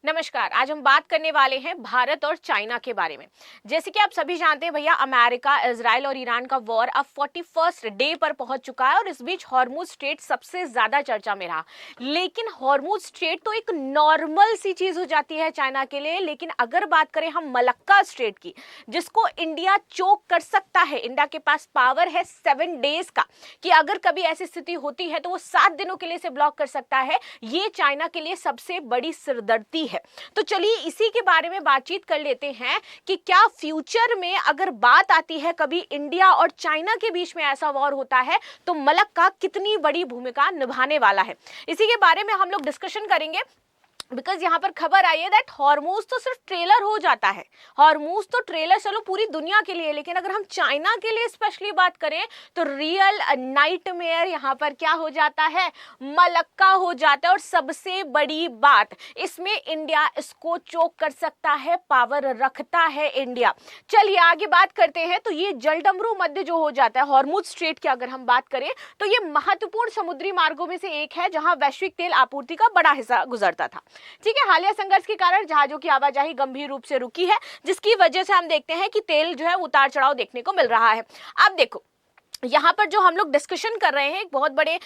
नमस्कार। आज हम बात करने वाले हैं भारत और चाइना के बारे में। जैसे कि आप सभी जानते हैं भैया, अमेरिका, इजराइल और ईरान का वॉर अब 41st डे पर पहुंच चुका है और इस बीच हॉर्मुज स्ट्रेट सबसे ज्यादा चर्चा में रहा। लेकिन हॉर्मुज स्ट्रेट तो एक नॉर्मल सी चीज हो जाती है चाइना के लिए, लेकिन अगर बात करें हम मलक्का स्ट्रेट की, जिसको इंडिया चोक कर सकता है, इंडिया के पास पावर है 7 डेज का कि अगर कभी ऐसी स्थिति होती है तो वो 7 दिनों के लिए इसे ब्लॉक कर सकता है। ये चाइना के लिए सबसे बड़ी सिरदर्दी है। तो चलिए इसी के बारे में बातचीत कर लेते हैं कि क्या फ्यूचर में अगर बात आती है कभी इंडिया और चाइना के बीच में ऐसा वॉर होता है तो मलक्का कितनी बड़ी भूमिका निभाने वाला है। इसी के बारे में हम लोग डिस्कशन करेंगे। बिकॉज यहाँ पर खबर आई है दैट हॉर्मुज तो सिर्फ ट्रेलर हो जाता है। हॉर्मुज तो ट्रेलर चलो पूरी दुनिया के लिए, लेकिन अगर हम चाइना के लिए स्पेशली बात करें तो रियल नाइटमेयर यहाँ पर क्या हो जाता है, मलक्का हो जाता है। और सबसे बड़ी बात, इसमें इंडिया इसको चोक कर सकता है, पावर रखता है इंडिया। चलिए आगे बात करते हैं। तो ये जलडमरू मध्य जो हो जाता है हॉर्मुज स्ट्रेट की अगर हम बात करें तो ये महत्वपूर्ण समुद्री मार्गों में से एक है जहां वैश्विक तेल आपूर्ति का बड़ा हिस्सा गुजरता था। ठीक है, हालिया संघर्ष के कारण जहाजों की आवाजाही गंभीर रूप से रुकी है, जिसकी वजह से हम देखते हैं कि तेल जो है उतार चढ़ाव देखने को मिल रहा है। अब देखो यहाँ पर जो हम लोग डिस्कशन कर रहे हैं, एक बहुत बड़े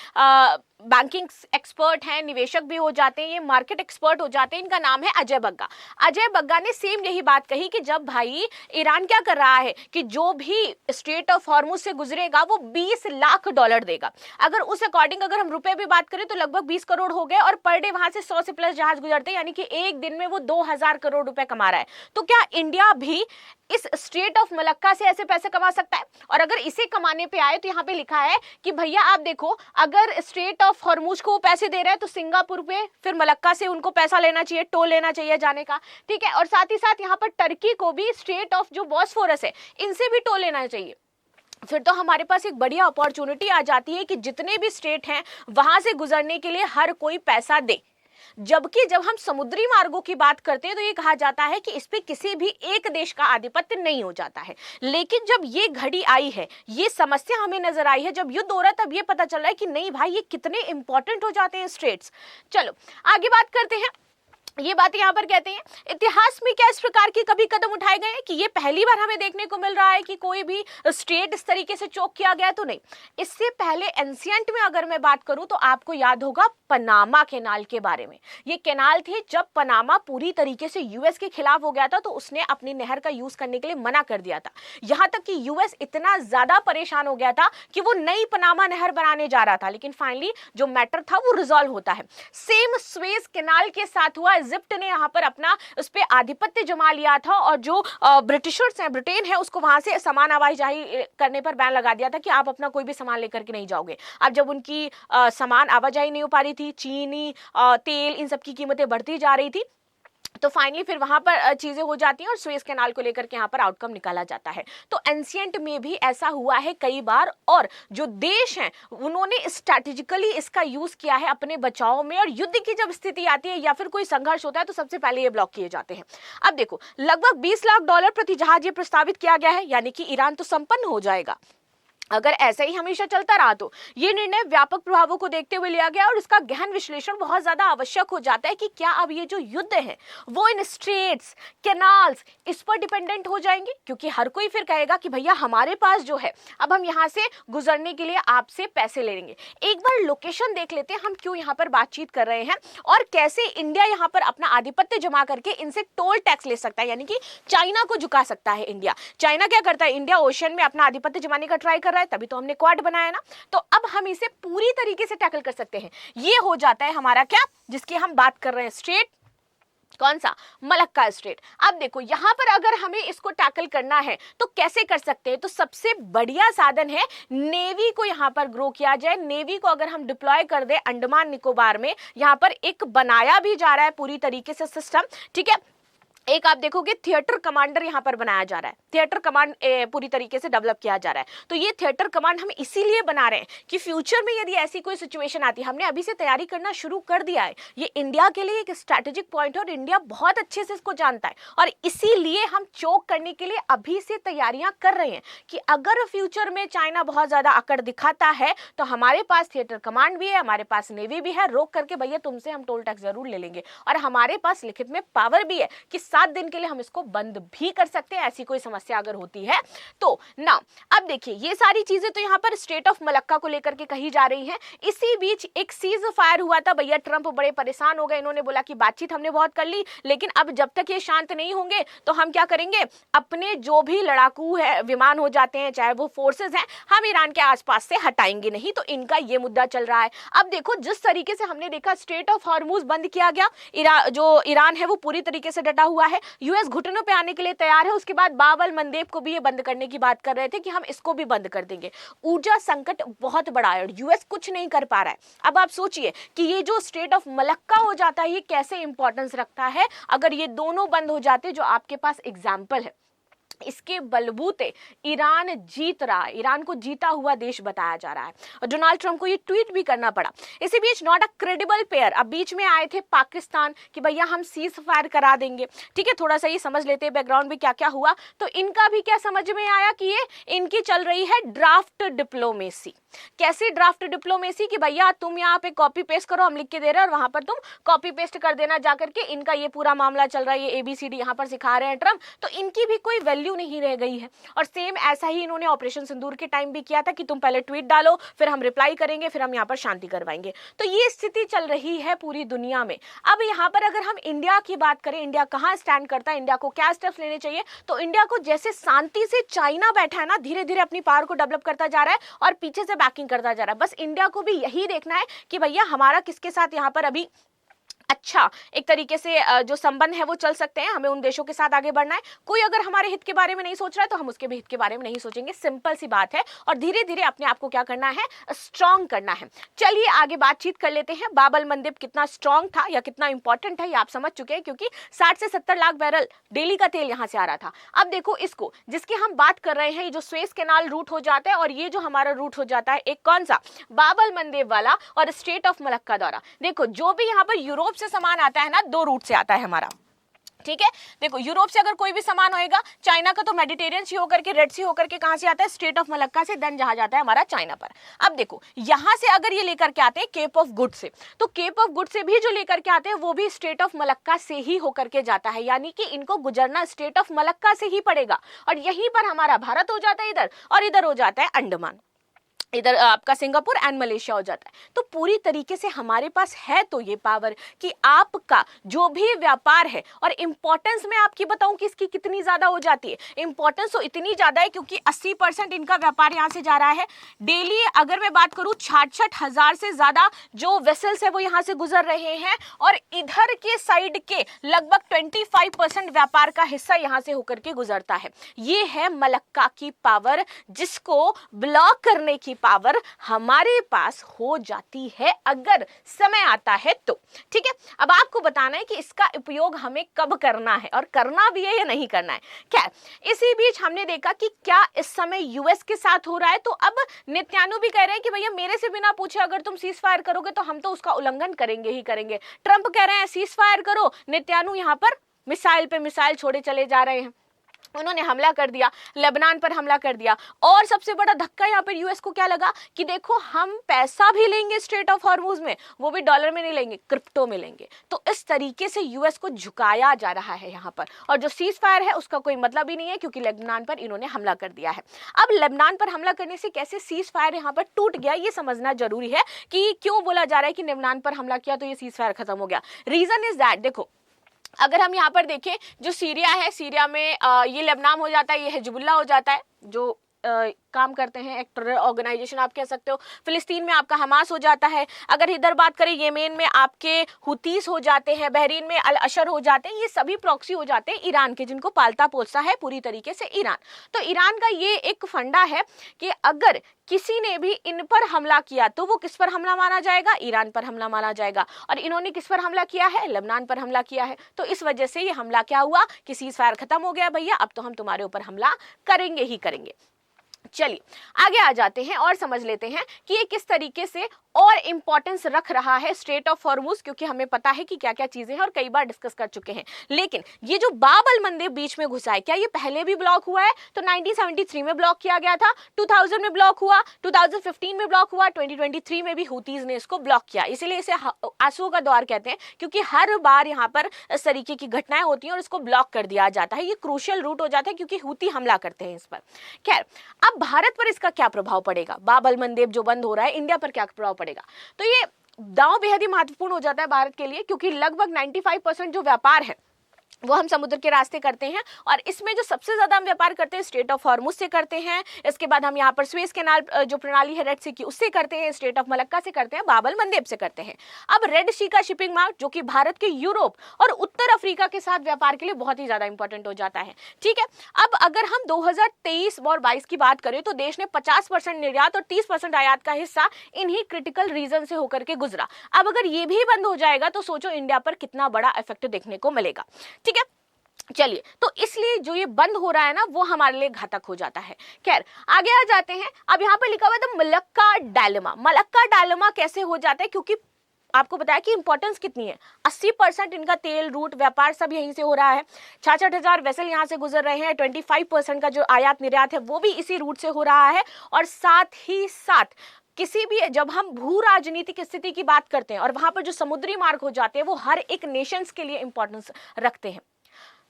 बैंकिंग एक्सपर्ट हैं, निवेशक भी हो जाते हैं, ये मार्केट एक्सपर्ट हो जाते हैं। इनका नाम है अजय बग्गा। अजय बग्गा ने सेम यही बात कही कि जब भाई ईरान क्या कर रहा है कि जो भी स्ट्रेट ऑफ हॉर्मुज से गुजरेगा वो $20 लाख देगा। अगर उस अकॉर्डिंग अगर हम रुपए भी बात करें तो लगभग 20 करोड़ हो गए और पर डे वहां से 100 से प्लस जहाज गुजरते हैं, यानी कि एक दिन में वो 2000 करोड़ रुपए कमा रहा है। तो क्या इंडिया भी इस स्ट्रेट ऑफ मलक्का से ऐसे पैसे कमा सकता है? और अगर इसे कमाने पे आए तो यहाँ पे लिखा है कि भैया आप देखो, अगर स्ट्रेट ऑफ हॉर्मुज को पैसे दे रहे हैं तो सिंगापुर पे फिर मलक्का से उनको पैसा लेना चाहिए, टोल लेना चाहिए जाने का। ठीक है, और साथ ही साथ यहाँ पर टर्की को भी स्ट्रेट ऑफ जो बॉस्फोरस है इनसे भी टोल लेना चाहिए। फिर तो हमारे पास एक बढ़िया अपॉर्चुनिटी आ जाती है कि जितने भी स्टेट हैं वहां से गुजरने के लिए हर कोई पैसा दे। जबकि जब हम समुद्री मार्गों की बात करते हैं तो ये कहा जाता है कि इस पे किसी भी एक देश का आधिपत्य नहीं हो जाता है। लेकिन जब ये घड़ी आई है, ये समस्या हमें नजर आई है, जब युद्ध हो रहा है, तब ये पता चल रहा है कि नहीं भाई ये कितने इंपॉर्टेंट हो जाते हैं स्ट्रेट्स। चलो आगे बात करते हैं। ये बात यहाँ पर कहते हैं, इतिहास में क्या इस प्रकार की कभी कदम उठाए गए हैं कि ये पहली बार हमें देखने को मिल रहा है कि कोई भी स्टेट इस तरीके से चोक किया गया? तो नहीं, इससे पहले एंशिएंट में अगर मैं बात करूं तो आपको याद होगा पनामा कैनाल के बारे में। ये कैनाल थी जब पनामा पूरी तरीके से यूएस के खिलाफ हो गया था तो उसने अपनी नहर का यूज करने के लिए मना कर दिया था। यहां तक कि यूएस इतना ज्यादा परेशान हो गया था कि वो नई पनामा नहर बनाने जा रहा था, लेकिन फाइनली जो मैटर था वो रिजॉल्व होता है। सेम स्वेज कैनाल के साथ हुआ। इजिप्ट ने यहाँ पर अपना उस पर आधिपत्य जमा लिया था और जो ब्रिटिशर्स हैं, ब्रिटेन है, उसको वहां से सामान आवाजाही करने पर बैन लगा दिया था कि आप अपना कोई भी सामान लेकर के नहीं जाओगे। अब जब उनकी सामान आवाजाही नहीं हो पा रही थी, चीनी, तेल, इन सब की कीमतें बढ़ती जा रही थी, तो फाइनली फिर वहां पर चीजें हो जाती हैं और सुएज कैनाल को लेकर के यहाँ पर आउटकम निकाला जाता है। तो एंशिएंट में भी ऐसा हुआ है कई बार, और जो देश हैं उन्होंने स्ट्रैटेजिकली इसका यूज किया है अपने बचाव में। और युद्ध की जब स्थिति आती है या फिर कोई संघर्ष होता है तो सबसे पहले ये ब्लॉक किए जाते हैं। अब देखो, लगभग $20 लाख प्रति जहाज ये प्रस्तावित किया गया है, यानी कि ईरान तो संपन्न हो जाएगा अगर ऐसा ही हमेशा चलता रहा। तो ये निर्णय व्यापक प्रभावों को देखते हुए लिया गया और इसका गहन विश्लेषण बहुत ज्यादा आवश्यक हो जाता है कि क्या अब ये जो युद्ध है वो इन स्ट्रेट्स, कैनाल्स, इस पर डिपेंडेंट हो जाएंगे, क्योंकि हर कोई फिर कहेगा कि भैया हमारे पास जो है अब हम यहाँ से गुजरने के लिए आपसे पैसे ले लेंगे। एक बार लोकेशन देख लेते हैं हम क्यों यहाँ पर बातचीत कर रहे हैं और कैसे इंडिया यहाँ पर अपना आधिपत्य जमा करके इनसे टोल टैक्स ले सकता है, यानी कि चाइना को झुका सकता है इंडिया। चाइना क्या करता है, इंडिया ओशन में अपना आधिपत्य जमाने का ट्राई कर रहा है, तभी तो हमने क्वाड बनाया ना। तो अब हम इसे पूरी तरीके से टैकल कर सकते हैं। ये हो जाता है हमारा क्या, जिसकी हम बात कर रहे हैं, स्ट्रेट। कौन सा? Malacca strait. अब देखो यहां पर अगर हमें इसको टैकल करना है तो कैसे कर सकते हैं? तो सबसे बढ़िया साधन है नेवी को यहां पर ग्रो किया जाए। नेवी को अगर हम डिप्लॉय कर दे अंडमान निकोबार में, यहां पर एक बनाया भी जा रहा है पूरी तरीके से सिस्टम। ठीक है, एक आप देखोगे थिएटर कमांडर यहाँ पर बनाया जा रहा है, थिएटर कमांड पूरी तरीके से डेवलप किया जा रहा है। तो ये थिएटर कमांड हम इसीलिए बना रहे हैं कि फ्यूचर में यदि ऐसी कोई सिचुएशन आती है, हमने अभी से तैयारी करना शुरू कर दिया है। ये इंडिया के लिए एक स्ट्रैटेजिक पॉइंट है और इंडिया बहुत अच्छे से इसको जानता है, और इसीलिए हम चोक करने के लिए अभी से तैयारियां कर रहे हैं कि अगर फ्यूचर में चाइना बहुत ज्यादा अकड़ दिखाता है तो हमारे पास थिएटर कमांड भी है, हमारे पास नेवी भी है, रोक करके भैया तुमसे हम टोल टैक्स जरूर ले लेंगे, और हमारे पास लिखित में पावर भी है कि 7 दिन के लिए हम इसको बंद भी कर सकते हैं, ऐसी कोई समस्या अगर होती है तो ना। अब देखिए ये सारी चीजें तो यहाँ पर स्टेट ऑफ मलक्का को लेकर के कही जा रही हैं। इसी बीच एक सीज फायर हुआ था, भैया ट्रंप बड़े परेशान हो गए, इन्होंने बोला कि बातचीत हमने बहुत कर ली, लेकिन अब जब तक ये शांत नहीं होंगे तो हम क्या करेंगे, अपने जो भी लड़ाकू है विमान हो जाते हैं, चाहे वो फोर्सेज हैं, हम ईरान के आसपास से हटाएंगे नहीं। तो इनका ये मुद्दा चल रहा है। अब देखो जिस तरीके से हमने देखा स्ट्रेट ऑफ हॉर्मुज बंद किया गया, जो ईरान है वो पूरी तरीके से डटा हुआ है, यूएस घुटनों पे आने के लिए तैयार है। उसके बाद बाबल मंदेब को भी ये बंद करने की बात कर रहे थे कि हम इसको भी बंद कर देंगे। ऊर्जा संकट बहुत बड़ा है और यूएस कुछ नहीं कर पा रहा है। अब आप सोचिए कि ये जो स्टेट ऑफ मलक्का हो जाता है ये कैसे इंपॉर्टेंस रखता है। अगर ये दोनों बंद हो जाते, जो आपके पास एग्जाम्पल है, इसके बलबूते ईरान जीत रहा है, ईरान को जीता हुआ देश बताया जा रहा है, और डोनाल्ड ट्रंप को ये ट्वीट भी करना पड़ा। इसी बीच नॉट अ क्रेडिबल पेयर, अब बीच में आए थे पाकिस्तान कि भैया हम सीज फायर करा देंगे। ठीक है, थोड़ा सा ये समझ लेते हैं बैकग्राउंड में क्या क्या हुआ। तो इनका भी क्या समझ में आया कि ये इनकी चल रही है ड्राफ्ट डिप्लोमेसी। कैसी ड्राफ्ट डिप्लोमेसी कि भैया तुम यहाँ पे कॉपी पेस्ट करो, हम लिख के दे रहे हैं और वहां पर तुम कॉपी पेस्ट कर देना जाकर के। इनका ये पूरा मामला चल रहा है, ये एबीसीडी यहाँ पर सिखा रहे हैं ट्रंप, तो इनकी भी कोई वैल्यू नहीं रह गई है। और सेम ऐसा ही इन्होंने ऑपरेशन सिंदूर के टाइम भी किया था कि तुम पहले ट्वीट डालो, फिर हम रिप्लाई करेंगे, फिर हम यहाँ पर शांति करवाएंगे। तो ये स्थिति चल रही है पूरी दुनिया में। अब यहाँ पर अगर हम इंडिया की बात करें, इंडिया कहाँ स्टैंड करता है, इंडिया को क्या स्टेप्स लेने चाहिए, तो इंडिया को जैसे शांति से चाइना बैठा है ना, धीरे धीरे अपनी पावर को डेवलप करता जा रहा है और पीछे से बैकिंग करता जा रहा है। बस इंडिया को भी यही देखना है कि भैया हमारा किसके साथ यहाँ पर अभी अच्छा एक तरीके से जो संबंध है वो चल सकते हैं, हमें उन देशों के साथ आगे बढ़ना है। कोई अगर हमारे हित के बारे में नहीं सोच रहा है तो हम उसके भी हित के बारे में नहीं सोचेंगे, सिंपल सी बात है। और धीरे धीरे अपने आप को क्या करना है, स्ट्रांग करना है। चलिए आगे बातचीत कर लेते हैं। बाबल मंदेब कितना स्ट्रांग था या कितना इंपॉर्टेंट है ये आप समझ चुके हैं, क्योंकि 60 से 70 लाख बैरल डेली का तेल यहां से आ रहा था। अब देखो इसको, जिसकी हम बात कर रहे हैं, ये जो स्वेज कैनाल रूट हो जाता है और ये जो हमारा रूट हो जाता है एक कौन सा, बाबल मंदेब वाला और स्ट्रेट ऑफ मलक्का द्वारा। देखो जो भी यहाँ पर यूरोप से सामान आता है ना, 2 रूट से आता है हमारा। ठीक है, देखो यूरोप से अगर कोई भी सामान होएगा, चाइना का तो मेडिटेरियन सी होकर के, रेड सी होकर के कहां से आता है, स्ट्रेट ऑफ मलक्का से, देन जहां जाता है हमारा चाइना पर। अब देखो यहां से अगर ये लेकर के आते हैं केप ऑफ गुड से, तो केप ऑफ गुड से भी जो लेकर के आते हैं वो भी स्ट्रेट ऑफ मलक्का से ही होकर के जाता है, यानी कि इनको गुजरना स्ट्रेट ऑफ मलक्का से ही पड़ेगा। और यहीं पर हमारा भारत हो जाता है इधर, और इधर हो जाता है अंडमान, इधर आपका सिंगापुर एंड मलेशिया हो जाता है। तो पूरी तरीके से हमारे पास है तो ये पावर कि आपका जो भी व्यापार है, और इंपॉर्टेंस में आपकी बताऊं कि इसकी कितनी ज्यादा हो जाती है, इंपॉर्टेंस तो इतनी ज्यादा है क्योंकि 80% इनका व्यापार यहां से जा रहा है डेली। अगर मैं बात करूं 66,000 से ज्यादा जो वेसल्स है वो यहां से गुजर रहे हैं, और इधर के साइड के लगभग 25% व्यापार का हिस्सा यहां से होकर के गुजरता है। ये है मलक्का की पावर, जिसको ब्लॉक करने की पावर हमारे पास हो जाती है अगर समय आता है तो। ठीक है, अब आपको बताना है कि इसका उपयोग हमें कब करना है, और करना भी है या नहीं करना है। खैर, इसी बीच हमने देखा कि क्या इस समय यूएस के साथ हो रहा है, तो अब नेतन्याहू भी कह रहे हैं कि भैया मेरे से बिना पूछे अगर तुम सीज फायर करोगे तो हम तो उसका उल्लंघन करेंगे ही करेंगे। ट्रंप कह रहे हैं सीज फायर करो, नेतन्याहू यहां पर मिसाइल पे मिसाइल छोड़े चले जा रहे हैं। उन्होंने हमला कर दिया, लेबनान पर हमला कर दिया, और सबसे बड़ा धक्का यहाँ पर यूएस को क्या लगा कि देखो हम पैसा भी लेंगे स्ट्रेट ऑफ हॉर्मुज में, वो भी डॉलर में नहीं लेंगे, क्रिप्टो में लेंगे। तो इस तरीके से यूएस को झुकाया जा रहा है यहाँ पर, और जो सीज फायर है उसका कोई मतलब ही नहीं है क्योंकि लेबनान पर इन्होंने हमला कर दिया है। अब लेबनान पर हमला करने से कैसे सीज फायर यहाँ पर टूट गया ये समझना जरूरी है कि क्यों बोला जा रहा है कि लेबनान पर हमला किया तो ये सीज फायर खत्म हो गया। रीजन इज दैट, देखो अगर हम यहाँ पर देखें जो सीरिया है, सीरिया में ये लेबनान हो जाता है, ये हिजबुल्लाह हो जाता है, जो काम करते हैं, एक टेरर ऑर्गेनाइजेशन आप कह सकते हो। फिलिस्तीन में आपका हमास हो जाता है। अगर इधर बात करें येमेन में आपके हुतीस हो जाते हैं, बहरीन में अल अशर हो जाते हैं। ये सभी प्रॉक्सी हो जाते हैं ईरान के, जिनको पालता पोसता है पूरी तरीके से ईरान। तो ईरान का ये एक फंडा है कि अगर किसी ने भी इन पर हमला किया तो वो किस पर हमला माना जाएगा, ईरान पर हमला माना जाएगा। और इन्होंने किस पर हमला किया है, लेबनान पर हमला किया है। तो इस वजह से ये हमला क्या हुआ कि सीज़फायर खत्म हो गया भैया, अब तो हम तुम्हारे ऊपर हमला करेंगे ही करेंगे। चलिए आगे आ जाते हैं और समझ लेते हैं कि ये किस तरीके से और इंपॉर्टेंस रख रहा है स्ट्रेट ऑफ हॉर्मुज, क्योंकि हमें पता है कि क्या क्या चीजें हैं और कई बार डिस्कस कर चुके हैं। लेकिन ये जो बाब अल मंदेब बीच में घुसा है, क्या ये पहले भी ब्लॉक हुआ है? तो 1973 में ब्लॉक किया गया था, 2000 में ब्लॉक हुआ, 2015 में ब्लॉक हुआ, 2023 में भी हुतीज ने इसको ब्लॉक किया। इसीलिए इसे आंसुओं का दौर कहते हैं, क्योंकि हर बार यहाँ पर इस तरीके की घटनाएं होती हैं और इसको ब्लॉक कर दिया जाता है। ये क्रूशियल रूट हो जाता है क्योंकि हुती हमला करते हैं इस पर। खैर, अब भारत पर इसका क्या प्रभाव पड़ेगा? बाब अल मंदेब जो बंद हो रहा है, इंडिया पर क्या प्रभाव पड़ेगा? तो ये दांव बेहद ही महत्वपूर्ण हो जाता है भारत के लिए, क्योंकि लगभग 95% जो व्यापार है वो हम समुद्र के रास्ते करते हैं। और इसमें जो सबसे ज्यादा हम व्यापार करते हैं स्ट्रेट ऑफ हॉर्मुज से करते हैं। इसके बाद हम यहाँ पर स्वेज कैनाल जो प्रणाली है रेड सी की, उससे करते हैं। स्ट्रेट ऑफ मलक्का से करते हैं, बाब अल मंदेब से करते हैं। अब रेड सी का शिपिंग मार्ग जो कि भारत के यूरोप और उत्तर अफ्रीका के साथ व्यापार के लिए बहुत ही ज्यादा इंपॉर्टेंट हो जाता है। ठीक है, अब अगर हम 2023 और 22 की बात करें तो देश ने 50% निर्यात और 30% आयात का हिस्सा इन्हीं क्रिटिकल रीजन से होकर के गुजरा। अब अगर ये भी बंद हो जाएगा तो सोचो इंडिया पर कितना बड़ा इफेक्ट देखने को मिलेगा। ठीक है, चलिए, तो इसलिए जो ये बंद हो रहा है ना, वो हमारे लिए घातक हो जाता है। खैर, आगे आ जाते हैं। अब यहाँ पर लिखा हुआ है the Malacca dilemma. Malacca dilemma कैसे हो जाता है? क्योंकि आपको बताया कि इंपॉर्टेंस कितनी है। 80% इनका तेल रूट व्यापार सब यहीं से हो रहा है। 66,000 वेसल यहाँ से गुजर रहे हैं। 25% का जो आयात निर्यात है वो भी इसी रूट से हो रहा है। और साथ ही साथ किसी भी, जब हम भू राजनीतिक स्थिति की बात करते हैं और वहां पर जो समुद्री मार्ग हो जाते हैं, वो हर एक नेशंस के लिए इंपॉर्टेंस रखते हैं।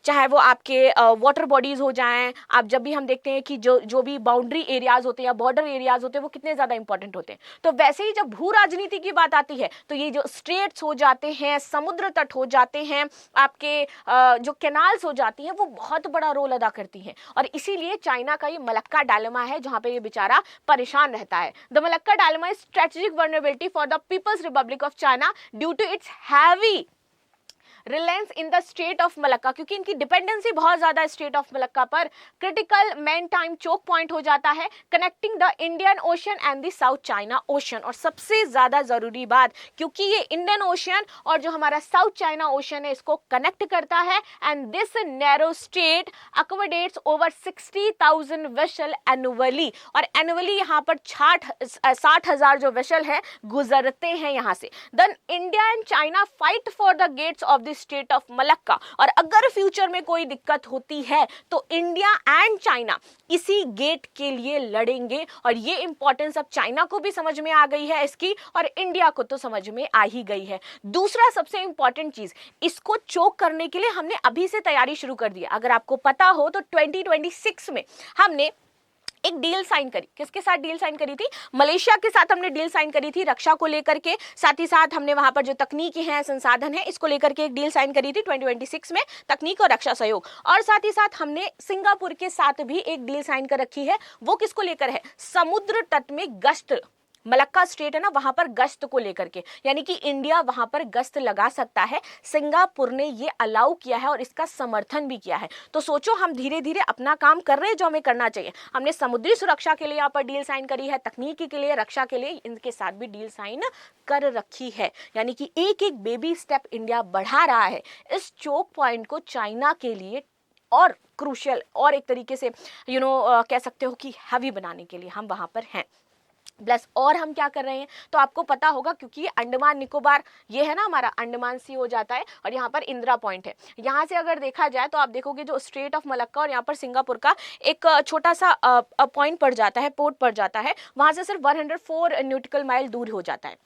चाहे वो आपके वाटर बॉडीज हो जाएं, आप जब भी हम देखते हैं कि जो भी बाउंड्री एरियाज होते हैं या बॉर्डर एरियाज होते हैं वो कितने ज्यादा इंपॉर्टेंट होते हैं। तो वैसे ही जब भू राजनीति की बात आती है तो ये जो स्ट्रेट्स हो जाते हैं, समुद्र तट हो जाते हैं, आपके जो कैनाल्स हो जाती हैं, वो बहुत बड़ा रोल अदा करती हैं। और इसीलिए चाइना का ये मलक्का डायलेमा है जहां पे ये बेचारा परेशान रहता है। The Malacca dilemma is strategic vulnerability for the People's Republic of China due to its heavy reliance in the Strait of Malacca, क्योंकि इनकी डिपेंडेंसी बहुत ज्यादा है स्ट्रेट ऑफ मलक्का पर। Critical maritime choke point हो जाता है connecting the Indian Ocean and the South China Ocean. और सबसे ज्यादा जरूरी बात, क्योंकि ये इंडियन ओशन और जो हमारा साउथ चाइना ओशन है इसको कनेक्ट करता है। And this narrow strait accommodates over 60,000 vessel annually. और एनुअली यहाँ पर 60,000 जो वेसल है गुजरते हैं यहाँ से। Then India and China fight for the gates of the state of Malacca. और अगर फ्यूचर में कोई दिक्कत होती है तो इंडिया एंड चाइना इसी गेट के लिए लड़ेंगे। और ये इंपॉर्टेंस अब चाइना को भी समझ में आ गई है इसकी, और इंडिया को तो समझ में आ ही गई है। दूसरा सबसे इंपॉर्टेंट चीज, इसको चोक करने के लिए हमने अभी से तैयारी शुरू कर दी। अगर आपको पता हो तो 2026 में हमने एक डील साइन करी। किसके साथ डील साइन करी थी? मलेशिया के साथ हमने डील साइन करी थी रक्षा को लेकर के। साथ ही साथ हमने वहां पर जो तकनीकी है, संसाधन है, इसको लेकर के एक डील साइन करी थी 2026 में, तकनीक और रक्षा सहयोग। और साथ ही साथ हमने सिंगापुर के साथ भी एक डील साइन कर रखी है। वो किसको लेकर है? समुद्र तट में गश्त, मलक्का स्ट्रेट है ना, वहां पर गश्त को लेकर के, यानी कि इंडिया वहां पर गश्त लगा सकता है। सिंगापुर ने ये अलाउ किया है और इसका समर्थन भी किया है। तो सोचो, हम धीरे धीरे अपना काम कर रहे हैं जो हमें करना चाहिए। हमने समुद्री सुरक्षा के लिए यहाँ पर डील साइन करी है, तकनीकी के लिए, रक्षा के लिए, इनके साथ भी डील साइन कर रखी है। यानी कि एक एक बेबी स्टेप इंडिया बढ़ा रहा है इस चोक पॉइंट को चाइना के लिए और क्रूशियल और एक तरीके से कह सकते हो कि हैवी बनाने के लिए हम वहां पर हैं। प्लस और हम क्या कर रहे हैं तो आपको पता होगा, क्योंकि ये अंडमान निकोबार, ये है ना हमारा अंडमान सी हो जाता है और यहाँ पर इंदिरा पॉइंट है। यहाँ से अगर देखा जाए तो आप देखोगे जो स्ट्रेट ऑफ मलक्का और यहाँ पर सिंगापुर का एक छोटा सा पॉइंट पड़ जाता है, पोर्ट पड़ जाता है, वहाँ से सिर्फ 104 न्यूटिकल माइल दूर हो जाता है।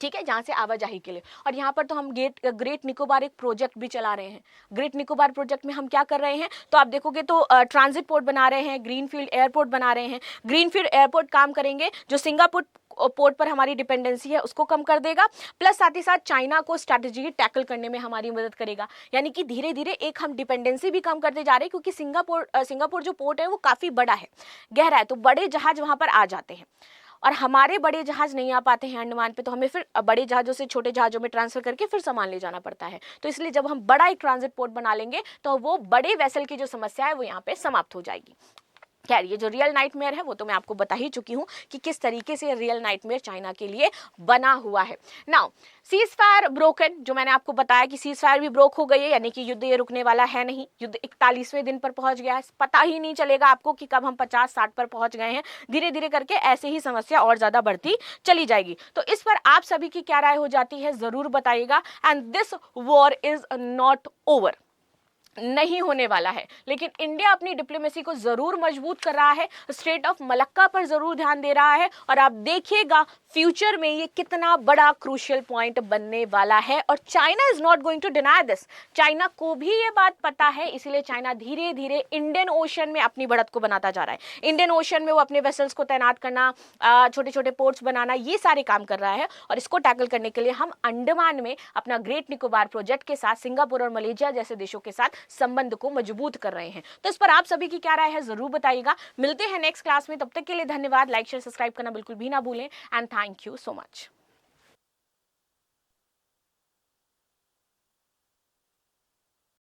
ठीक है, जहाँ से आवाजाही के लिए। और यहाँ पर तो हम ग्रेट निकोबार एक प्रोजेक्ट भी चला रहे हैं। ग्रेट निकोबार प्रोजेक्ट में हम क्या कर रहे हैं तो आप देखोगे तो ट्रांजिट पोर्ट बना रहे हैं, ग्रीनफील्ड एयरपोर्ट बना रहे हैं। ग्रीनफील्ड एयरपोर्ट काम करेंगे जो सिंगापुर पोर्ट पर हमारी डिपेंडेंसी है उसको कम कर देगा, प्लस साथ ही साथ चाइना को स्ट्रैटेजी टैकल करने में हमारी मदद करेगा। यानी कि धीरे धीरे एक हम डिपेंडेंसी भी कम करते जा रहे हैं, क्योंकि सिंगापुर जो पोर्ट है वो काफी बड़ा है, गहरा है, तो बड़े जहाज वहां पर आ जाते हैं और हमारे बड़े जहाज नहीं आ पाते हैं अंडमान पे, तो हमें फिर बड़े जहाजों से छोटे जहाजों में ट्रांसफर करके फिर सामान ले जाना पड़ता है। तो इसलिए जब हम बड़ा एक ट्रांजिट पोर्ट बना लेंगे तो वो बड़े वेसल की जो समस्या है वो यहाँ पे समाप्त हो जाएगी। खैर, ये जो रियल नाइटमेयर है वो तो मैं आपको बता ही चुकी हूँ कि किस तरीके से रियल नाइटमेयर चाइना के लिए बना हुआ है। नाउ सीज फायर ब्रोकन, जो मैंने आपको बताया कि सीज फायर भी ब्रोक हो गई है, यानी कि युद्ध ये रुकने वाला है नहीं। युद्ध 41वें दिन पर पहुंच गया है, पता ही नहीं चलेगा आपको कि कब हम 50-60 पर पहुंच गए हैं। धीरे धीरे करके ऐसे ही समस्या और ज्यादा बढ़ती चली जाएगी। तो इस पर आप सभी की क्या राय हो जाती है जरूर बताइएगा। And this war is not over, नहीं होने वाला है, लेकिन इंडिया अपनी डिप्लोमेसी को जरूर मजबूत कर रहा है, स्ट्रेट ऑफ मलक्का पर जरूर ध्यान दे रहा है, और आप देखिएगा फ्यूचर में ये कितना बड़ा क्रूशियल पॉइंट बनने वाला है। और China is not going to deny this, China को भी ये बात पता है, इसीलिए चाइना धीरे धीरे इंडियन ओशन में अपनी बढ़त को बनाता जा रहा है। इंडियन ओशन में वो अपने वेसल्स को तैनात करना, छोटे छोटे पोर्ट्स बनाना, ये सारे काम कर रहा है। और इसको टैकल करने के लिए हम अंडमान में अपना ग्रेट निकोबार प्रोजेक्ट के साथ सिंगापुर और मलेशिया जैसे देशों के साथ संबंध को मजबूत कर रहे हैं। तो इस पर आप सभी की क्या राय है जरूर बताइएगा। मिलते हैं नेक्स्ट क्लास में, तब तक के लिए धन्यवाद। लाइक शेयर सब्सक्राइब करना बिल्कुल भी ना भूलें, and thank you so much.